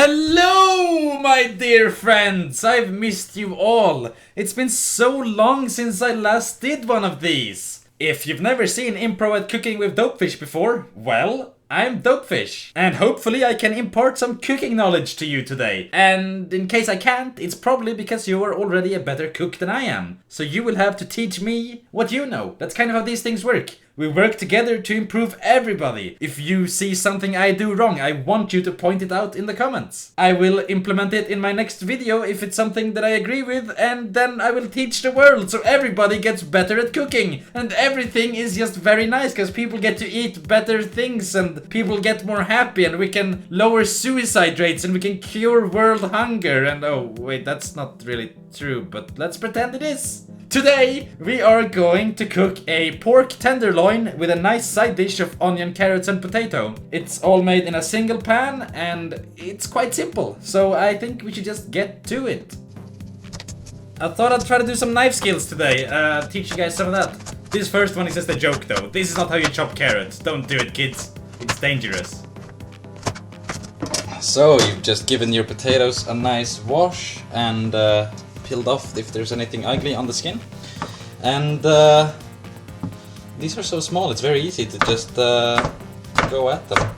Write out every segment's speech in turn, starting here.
Hello, my dear friends! I've missed you all. It's been so long since I last did one of these. If you've never seen Impro at Cooking with Dopefish before, well, I'm Dopefish. And hopefully I can impart some cooking knowledge to you today. And in case I can't, it's probably because you are already a better cook than I am. So you will have to teach me what you know. That's kind of how these things work. We work together to improve everybody. If you see something I do wrong, I want you to point it out in the comments. I will implement it in my next video if it's something that I agree with, and then I will teach the world so everybody gets better at cooking. And everything is just very nice because people get to eat better things and people get more happy and we can lower suicide rates and we can cure world hunger. And oh wait, that's not really true, but let's pretend it is. Today, we are going to cook a pork tenderloin with a nice side dish of onion, carrots and potato. It's all made in a single pan and it's quite simple, so I think we should just get to it. I thought I'd try to do some knife skills today, teach you guys some of that. This first one is just a joke though. This is not how you chop carrots. Don't do it, kids. It's dangerous. So, you've just given your potatoes a nice wash and peeled off if there's anything ugly on the skin. And these are so small, it's very easy to just go at them.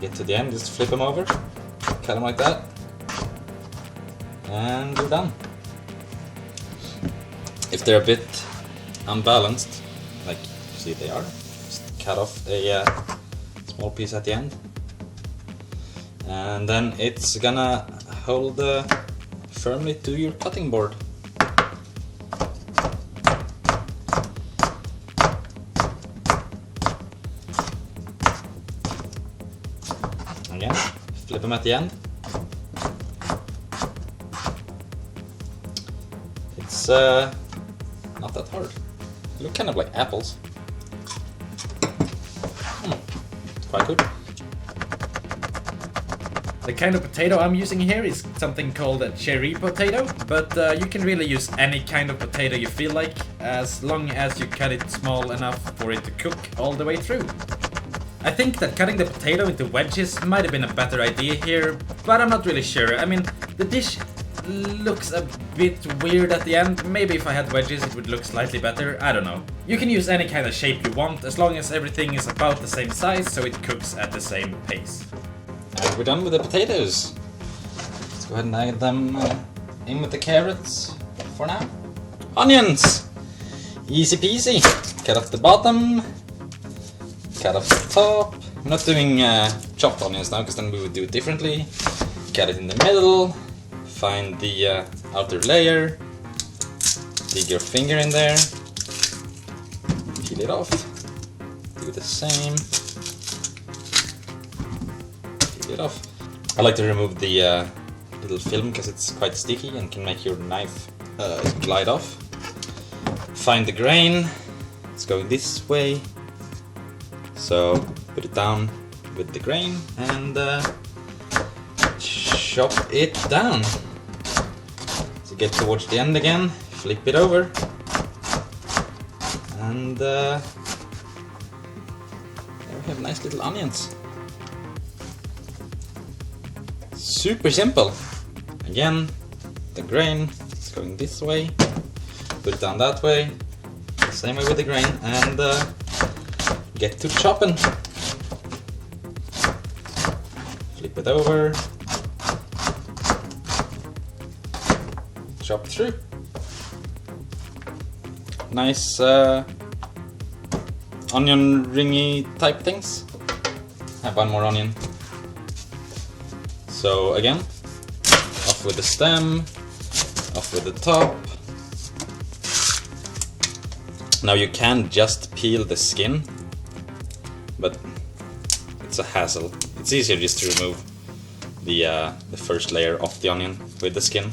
Get to the end, just flip them over, cut them like that, and you're done. If they're a bit unbalanced, like you see they are, just cut off a small piece at the end. And then it's gonna hold firmly to your cutting board. Again, flip them at the end. It's not that hard. They look kind of like apples. Quite good. The kind of potato I'm using here is something called a cherry potato, but you can really use any kind of potato you feel like, as long as you cut it small enough for it to cook all the way through. I think that cutting the potato into wedges might have been a better idea here, but I'm not really sure. I mean, the dish looks a bit weird at the end. Maybe if I had wedges it would look slightly better, I don't know. You can use any kind of shape you want, as long as everything is about the same size so it cooks at the same pace. And we're done with the potatoes. Let's go ahead and add them in with the carrots for now. Onions! Easy peasy. Cut off the bottom, cut off the top. I'm not doing chopped onions now because then we would do it differently. Cut it in the middle, find the outer layer, dig your finger in there, peel it off, do the same. It off. I like to remove the little film because it's quite sticky and can make your knife glide off. Find the grain, it's going this way, so put it down with the grain and chop it down. So get towards the end again, flip it over and there we have nice little onions. Super simple. Again, the grain is going this way, put it down that way, same way with the grain, and get to chopping. Flip it over, chop through. Nice onion ringy type things. Have one more onion. So again, off with the stem, off with the top. Now you can just peel the skin, but it's a hassle. It's easier just to remove the first layer of the onion with the skin.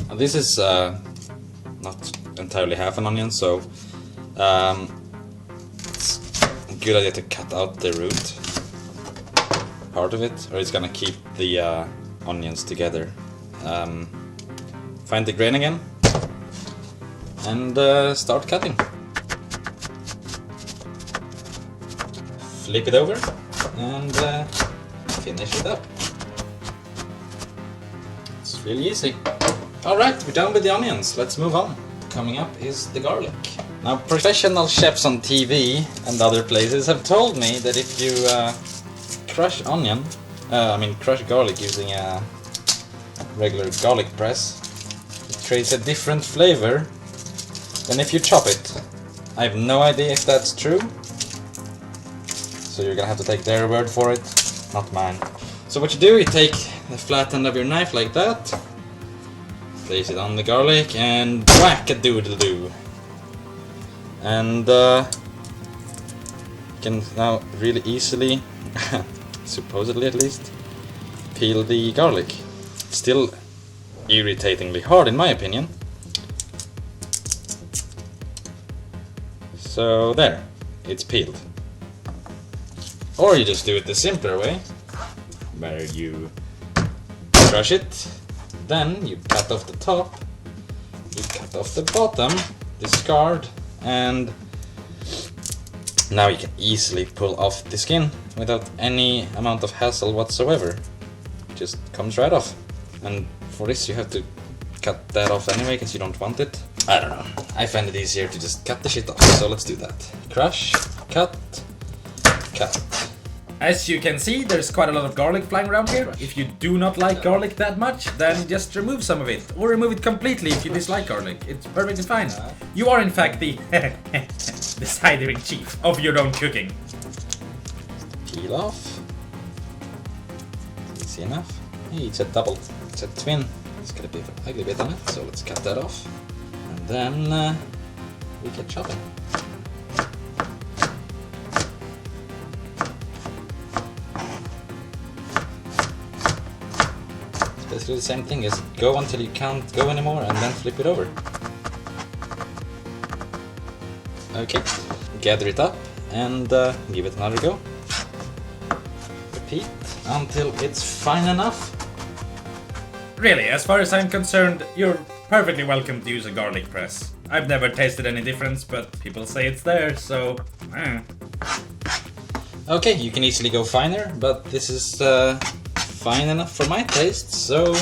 And this is not entirely half an onion, so it's a good idea to cut out the root part of it, or it's gonna keep the onions together. Find the grain again and start cutting. flip it over and finish it up. It's really easy. Alright, we're done with the onions. Let's move on. Coming up is the garlic. Now, professional chefs on TV and other places have told me that if you crush garlic using a regular garlic press, it creates a different flavor than if you chop it. I have no idea if that's true, so you're gonna have to take their word for it, not mine. So what you do, you take the flat end of your knife like that, place it on the garlic, and whack-a-doodle-doo. And you can now really easily, supposedly at least, peel the garlic. Still irritatingly hard in my opinion. So there, it's peeled. Or you just do it the simpler way, where you crush it, then you cut off the top, you cut off the bottom, discard, and now you can easily pull off the skin without any amount of hassle whatsoever. It just comes right off. And for this you have to cut that off anyway because you don't want it. I don't know. I find it easier to just cut the shit off, so let's do that. Crush, cut, cut. As you can see, there's quite a lot of garlic flying around here. If you do not like garlic that much, then just remove some of it. Or remove it completely if you dislike garlic. It's perfectly fine. You are in fact the deciding chief of your own cooking. Peel off. Easy enough. Hey, it's a double. It's a twin. It's got a bit of an ugly bit on it, so let's cut that off. And then we get chopping. Basically the same thing, is go until you can't go anymore and then flip it over. Okay, gather it up and give it another go. Repeat until it's fine enough. Really, as far as I'm concerned, you're perfectly welcome to use a garlic press. I've never tasted any difference, but people say it's there, so... Okay, you can easily go finer, but this is fine enough for my taste, so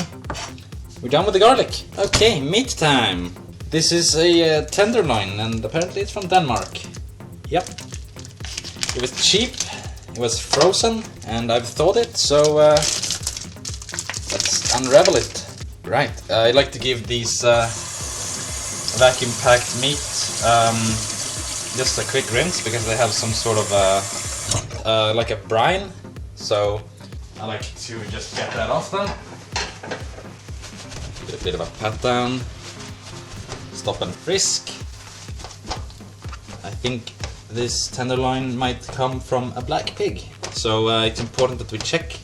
we're done with the garlic. Okay, meat time. This is a tenderloin, and apparently it's from Denmark. Yep. It was cheap, it was frozen, and I've thawed it, so let's unravel it. Right, I like to give these vacuum-packed meat just a quick rinse, because they have some sort of like a brine, so I like to just get that off them. Get a bit of a pat down. Stop and frisk. I think this tenderloin might come from a black pig, so it's important that we check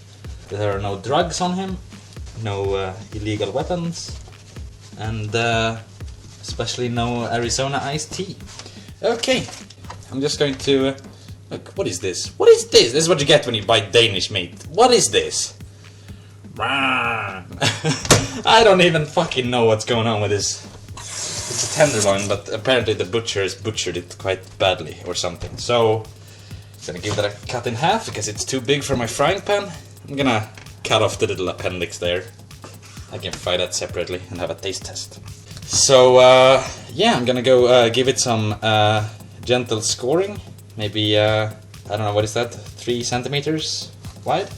that there are no drugs on him, no illegal weapons, and especially no Arizona iced tea. Okay, I'm just going to... Look, what is this? What is this? This is what you get when you buy Danish meat. What is this? I don't even fucking know what's going on with this. It's a tenderloin, but apparently the butcher has butchered it quite badly or something. So, I'm gonna give that a cut in half because it's too big for my frying pan. I'm gonna cut off the little appendix there. I can fry that separately and have a taste test. So, yeah, I'm gonna go give it some gentle scoring. Maybe, I don't know, what is that? 3 centimeters wide?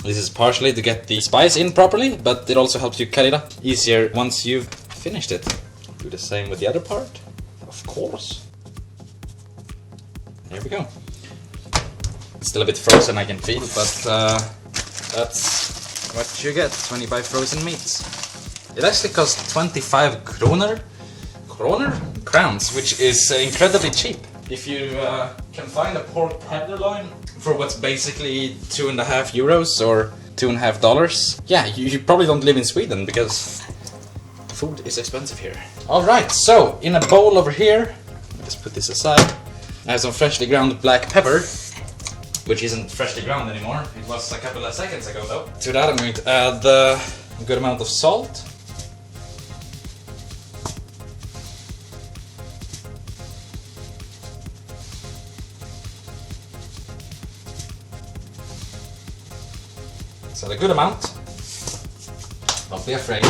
This is partially to get the spice in properly, but it also helps you cut it up easier once you've finished it. Do the same with the other part, of course. There we go. It's still a bit frozen, I can feel, but that's what you get when you buy frozen meats. It actually costs 25 crowns, which is incredibly cheap. If you can find a pork tenderloin for what's basically €2.50 or $2.50, yeah, you probably don't live in Sweden because food is expensive here. Alright, so in a bowl over here, just put this aside, I have some freshly ground black pepper, which isn't freshly ground anymore, it was a couple of seconds ago though. To that I'm going to add a good amount of salt. So a good amount. Don't be afraid.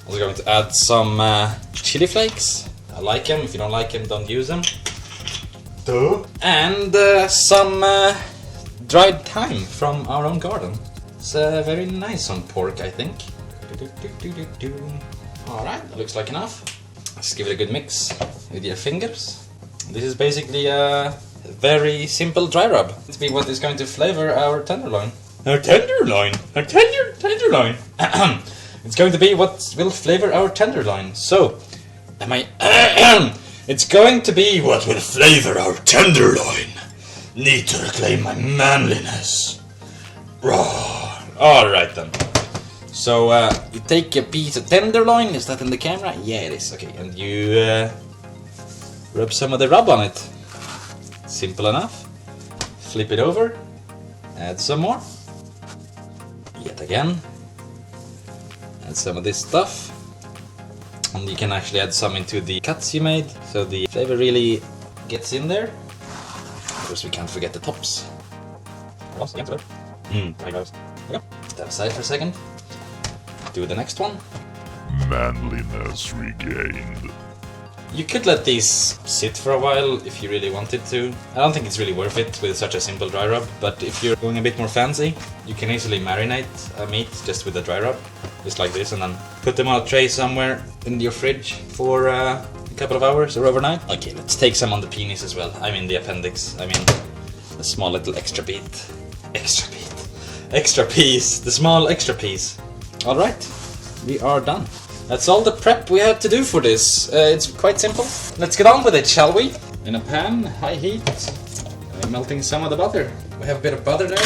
Also going to add some chili flakes. I like them. If you don't like them, don't use them. Duh. And some dried thyme from our own garden. It's very nice on pork, I think. Alright, that looks like enough. Let's give it a good mix with your fingers. This is basically a very simple dry rub. It's be what is going to flavor our tenderloin. Our tenderloin! Our tenderloin! It's going to be what will flavor our tenderloin. So, it's going to be what will flavor our tenderloin. Need to reclaim my manliness. Raw. Alright then. So, you take a piece of tenderloin. Is that in the camera? Yeah, it is. Okay, and you rub some of the rub on it. Simple enough. Flip it over. Add some more. Yet again. Add some of this stuff. And you can actually add some into the cuts you made, so the flavor really gets in there. Of course, we can't forget the tops. Step aside for a second. Do the next one. Manliness regained. You could let these sit for a while if you really wanted to. I don't think it's really worth it with such a simple dry rub, but if you're going a bit more fancy, you can easily marinate a meat just with a dry rub, just like this, and then put them on a tray somewhere in your fridge for a couple of hours or overnight. Okay, let's take some on the penis as well. I mean the appendix. I mean the small little extra piece. The small extra piece. Alright, we are done. That's all the prep we have to do for this. It's quite simple. Let's get on with it, shall we? In a pan, high heat, I'm melting some of the butter. We have a bit of butter there.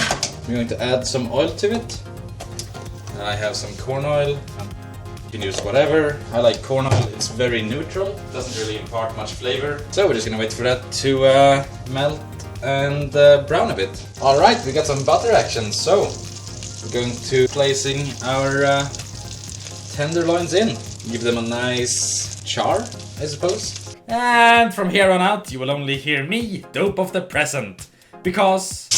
We're going to add some oil to it. I have some corn oil. You can use whatever. I like corn oil. It's very neutral. Doesn't really impart much flavor. So we're just gonna wait for that to melt and brown a bit. Alright, we got some butter action. So we're going to placing our tenderloins in. Give them a nice char, I suppose. And from here on out, you will only hear me, Dope of the Present. Because...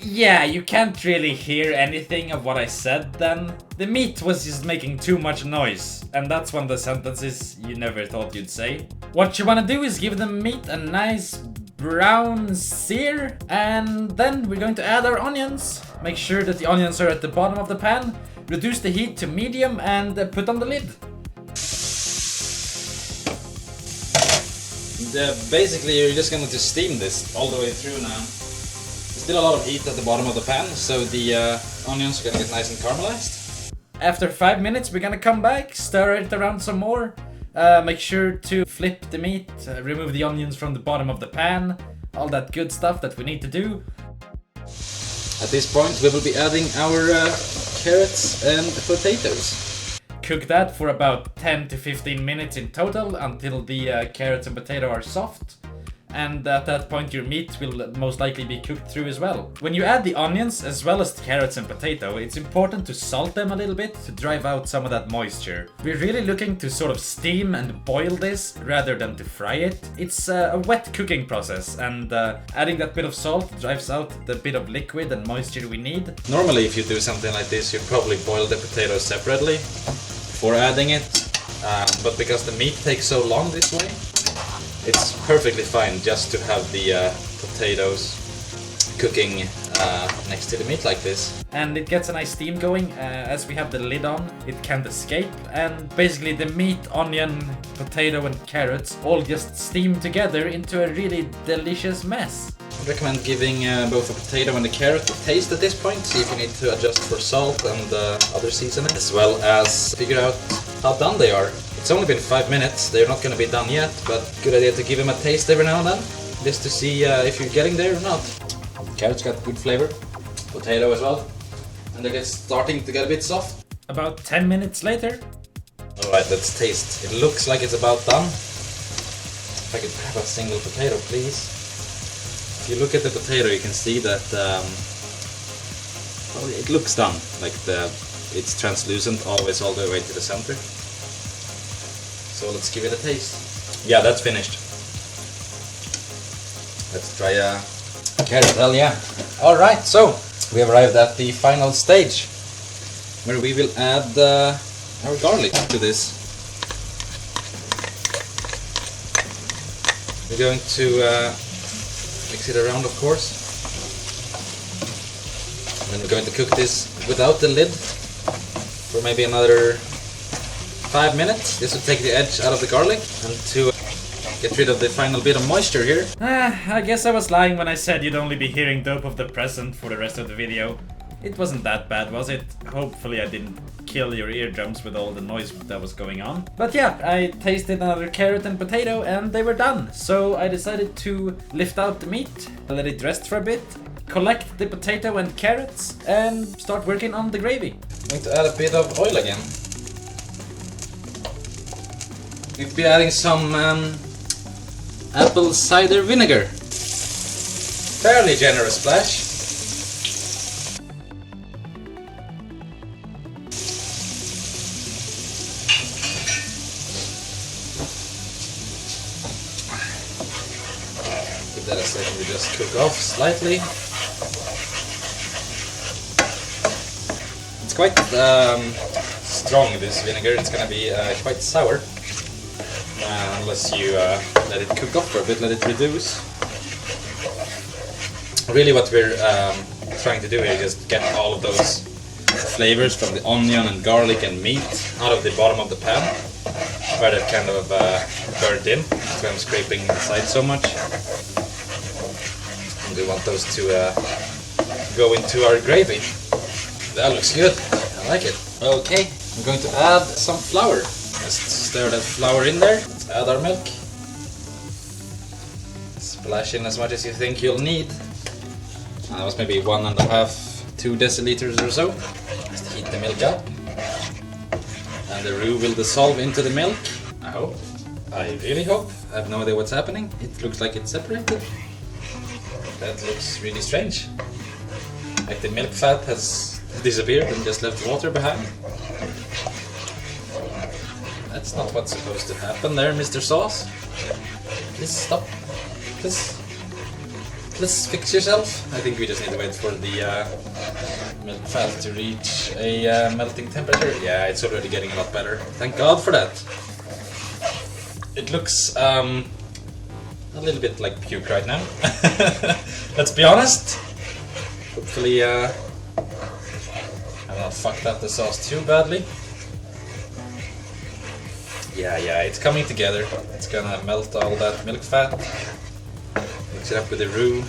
yeah, you can't really hear anything of what I said then. The meat was just making too much noise. And that's one of the sentences you never thought you'd say. What you wanna do is give the meat a nice brown sear, and then we're going to add our onions. Make sure that the onions are at the bottom of the pan. Reduce the heat to medium and put on the lid. Basically, you're just going to steam this all the way through now. There's still a lot of heat at the bottom of the pan, so the onions are going to get nice and caramelized. After 5 minutes, we're gonna come back, stir it around some more. Make sure to flip the meat, remove the onions from the bottom of the pan, all that good stuff that we need to do. At this point, we will be adding our carrots and potatoes. Cook that for about 10 to 15 minutes in total until the carrots and potato are soft. And at that point your meat will most likely be cooked through as well. When you add the onions as well as the carrots and potato, it's important to salt them a little bit to drive out some of that moisture. We're really looking to sort of steam and boil this rather than to fry it. It's a wet cooking process, and adding that bit of salt drives out the bit of liquid and moisture we need. Normally if you do something like this, you'd probably boil the potatoes separately before adding it. But because the meat takes so long this way, it's perfectly fine just to have the potatoes cooking next to the meat like this. And it gets a nice steam going. As we have the lid on, it can't escape. And basically the meat, onion, potato and carrots all just steam together into a really delicious mess. I recommend giving both the potato and the carrot a taste at this point, see if you need to adjust for salt and other seasoning, as well as figure out how done they are. It's only been 5 minutes, they're not going to be done yet, but good idea to give them a taste every now and then, just to see if you're getting there or not. Carrots got good flavor, potato as well, and they're just starting to get a bit soft. About 10 minutes later. Alright, let's taste. It looks like it's about done. If I could grab a single potato, please. If you look at the potato, you can see that well, it looks done. Like it's translucent always all the way to the center. So let's give it a taste. Yeah, that's finished. Let's try a carrot. Well, yeah. Alright, so we have arrived at the final stage where we will add our garlic to this. We're going to mix it around, of course. And then we're going to cook this without the lid for maybe another 5 minutes. This will take the edge out of the garlic and to get rid of the final bit of moisture here. I guess I was lying when I said you'd only be hearing Dope of the Present for the rest of the video. It wasn't that bad, was it? Hopefully I didn't kill your eardrums with all the noise that was going on. But yeah, I tasted another carrot and potato and they were done. So I decided to lift out the meat, let it rest for a bit, collect the potato and carrots, and start working on the gravy. I'm going to add a bit of oil again. We'll be adding some apple cider vinegar. Fairly generous splash. Give that a second to just cook off slightly. It's quite strong, this vinegar. It's gonna be quite sour. Unless you let it cook off for a bit, let it reduce. Really what we're trying to do here is just get all of those flavors from the onion and garlic and meat out of the bottom of the pan, where they're kind of burnt in. That's why I'm scraping inside so much. And we want those to go into our gravy. That looks good, I like it. Okay, we're going to add some flour. Just stir that flour in there. Let's add our milk. Splash in as much as you think you'll need. And that was maybe 1.5, 2 deciliters or so. Just heat the milk up. And the roux will dissolve into the milk. I hope. I really hope. I have no idea what's happening. It looks like it's separated. That looks really strange. Like the milk fat has disappeared and just left water behind. That's not what's supposed to happen there, Mr. Sauce. Please stop. Please fix yourself. I think we just need to wait for the milk fat to reach a melting temperature. Yeah, it's already getting a lot better. Thank God for that. It looks a little bit like puke right now. Let's be honest. Hopefully I've not fucked up the sauce too badly. Yeah, it's coming together. It's gonna melt all that milk fat. Mix it up with the roux.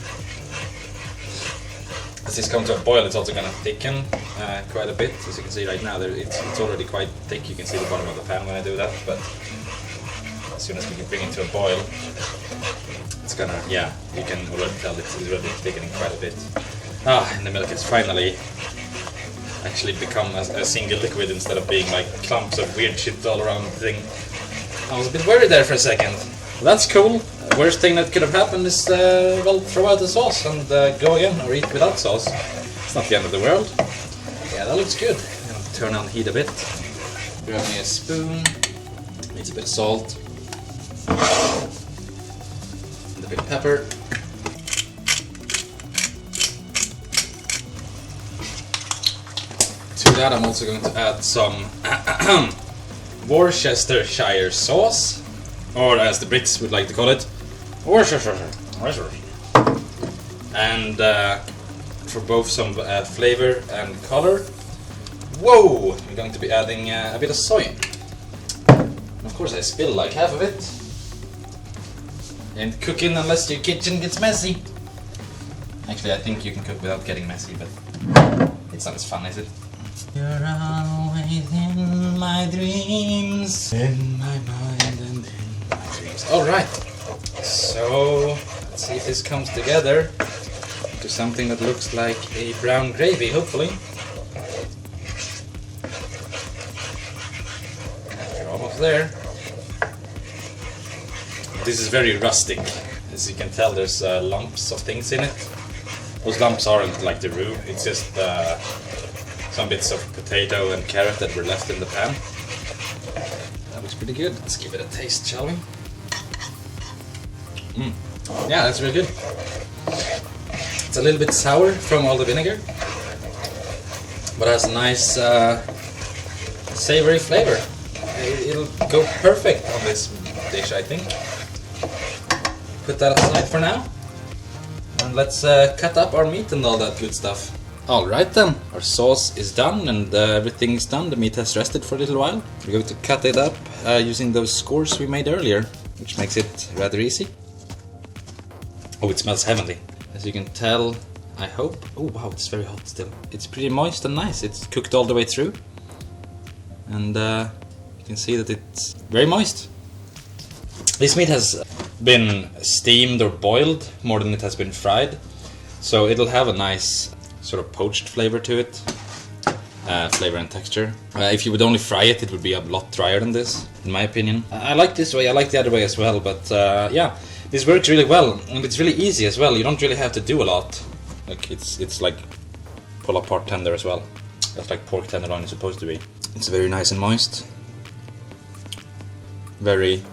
As this comes to a boil, it's also gonna thicken quite a bit. As you can see right now, it's already quite thick. You can see the bottom of the pan when I do that, but as soon as we can bring it to a boil, it's gonna, yeah, you can already tell it's already thickening quite a bit. And the milk is finally actually become a single liquid instead of being like clumps of weird shit all around the thing. I was a bit worried there for a second. Well, that's cool. Worst thing that could have happened is, well, throw out the sauce and go again, or eat without sauce. It's not the end of the world. Yeah, that looks good. I'm gonna turn on the heat a bit. Grab me a spoon. Needs a bit of salt. And a bit of pepper. To that I'm also going to add some Worcestershire sauce, or as the Brits would like to call it, Worcestershire. And for both some flavor and color, whoa, we're going to be adding a bit of soy. And of course I spill like half of it. And cooking unless your kitchen gets messy. Actually, I think you can cook without getting messy, but it's not as fun, is it? You're always in my dreams, in my mind and in my dreams. Alright, so let's see if this comes together to something that looks like a brown gravy, hopefully. We're almost there. This is very rustic. As you can tell, there's lumps of things in it. Those lumps aren't like the roux, it's just some bits of potato and carrot that were left in the pan. That looks pretty good. Let's give it a taste, shall we? Yeah, that's really good. It's a little bit sour from all the vinegar, but has a nice savory flavor. It'll go perfect on this dish, I think. Put that aside for now, and let's cut up our meat and all that good stuff. Alright then, our sauce is done and everything is done. The meat has rested for a little while. We're going to cut it up using those skewers we made earlier, which makes it rather easy. Oh, it smells heavenly. As you can tell, I hope. Oh wow, it's very hot still. It's pretty moist and nice. It's cooked all the way through. And you can see that it's very moist. This meat has been steamed or boiled more than it has been fried. So it'll have a nice sort of poached flavor to it. Flavor and texture. If you would only fry it, it would be a lot drier than this, in my opinion. I like this way, I like the other way as well, but yeah, this works really well, and it's really easy as well. You don't really have to do a lot. Like it's like pull apart tender as well. That's like pork tenderloin is supposed to be. It's very nice and moist. Very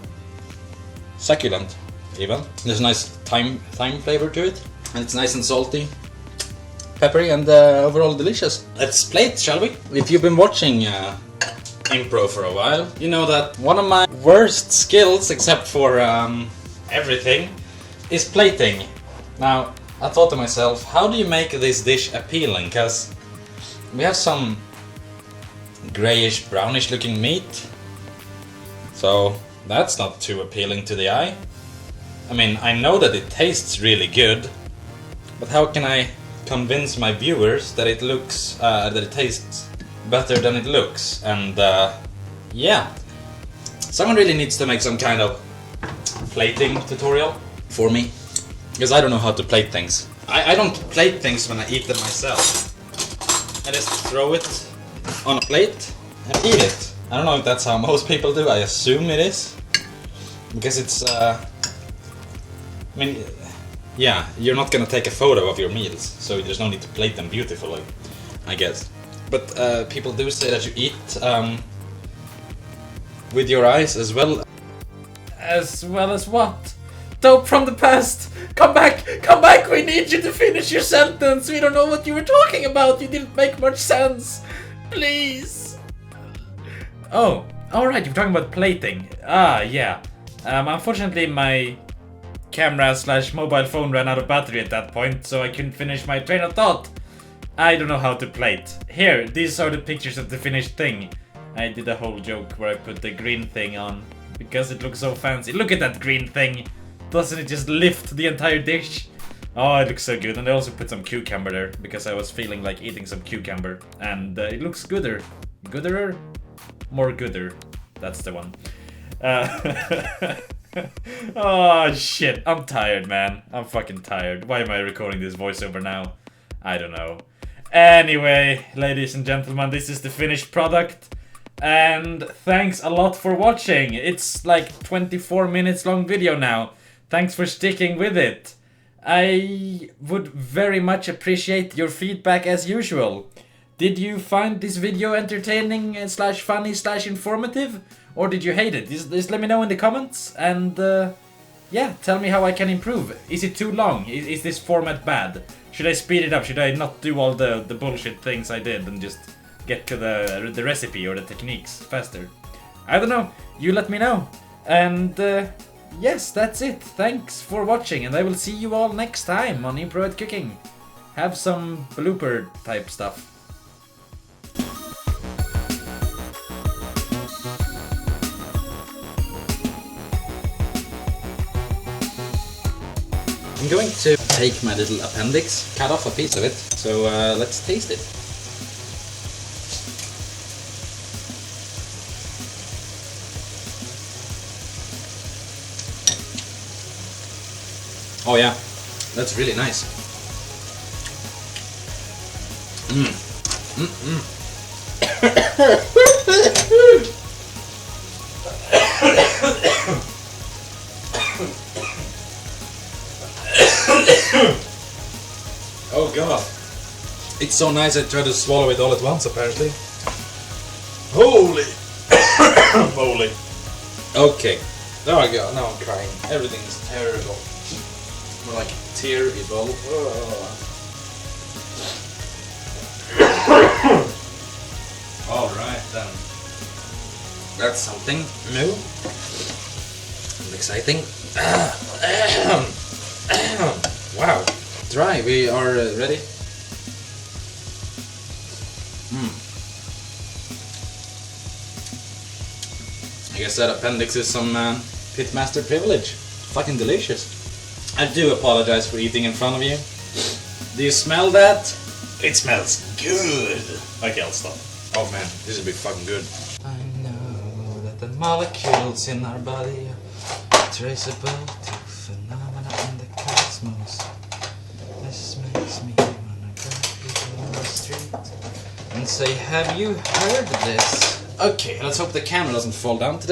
succulent, even. There's a nice thyme flavor to it, and it's nice and salty. Peppery and overall delicious. Let's plate, shall we? If you've been watching Impro for a while, you know that one of my worst skills, except for everything, is plating. Now, I thought to myself, how do you make this dish appealing? Because we have some grayish, brownish looking meat, so that's not too appealing to the eye. I mean, I know that it tastes really good, but how can I convince my viewers that it looks that it tastes better than it looks? And yeah, someone really needs to make some kind of plating tutorial for me, because I don't know how to plate things. I don't plate things when I eat them myself. I just throw it on a plate and eat it. I don't know if that's how most people do. I assume it is, because it's I mean, yeah, you're not gonna take a photo of your meals, so there's no need to plate them beautifully, I guess. But people do say that you eat with your eyes as well. As well as what? Dope from the past! Come back! Come back! We need you to finish your sentence! We don't know what you were talking about! You didn't make much sense! Please! Oh, alright, you're talking about plating. Ah, yeah. Unfortunately my camera / mobile phone ran out of battery at that point, so I couldn't finish my train of thought. I don't know how to plate. Here, these are the pictures of the finished thing. I did a whole joke where I put the green thing on, because it looks so fancy. Look at that green thing! Doesn't it just lift the entire dish? Oh, it looks so good. And I also put some cucumber there, because I was feeling like eating some cucumber. And it looks gooder. Gooderer? More gooder. That's the one. Oh shit, I'm tired, man. I'm fucking tired. Why am I recording this voiceover now? I don't know. Anyway, ladies and gentlemen, this is the finished product. And thanks a lot for watching. It's like 24 minutes long video now. Thanks for sticking with it. I would very much appreciate your feedback as usual. Did you find this video entertaining / funny / informative? Or did you hate it? Just let me know in the comments, and yeah, tell me how I can improve. Is it too long? Is this format bad? Should I speed it up? Should I not do all the bullshit things I did and just get to the recipe or the techniques faster? I don't know. You let me know. And yes, that's it. Thanks for watching, and I will see you all next time on Impro at Cooking. Have some blooper type stuff. I'm going to take my little appendix, cut off a piece of it, so let's taste it. Oh yeah, that's really nice. Oh god, it's so nice. I tried to swallow it all at once apparently. Holy moly. Okay, there I go. Now I'm crying. Everything's terrible. More like terrible. Oh. Alright then. That's something new and exciting. Wow. Dry, we are ready. I guess that appendix is some pitmaster privilege. Fucking delicious. I do apologize for eating in front of you. Do you smell that? It smells good. Okay, I'll stop. Oh man, this will be fucking good. I know that the molecules in our body are traceable to phenomena in the cosmos. This makes me wanna go people on the street and say, have you heard this? Okay, let's hope the camera doesn't fall down today.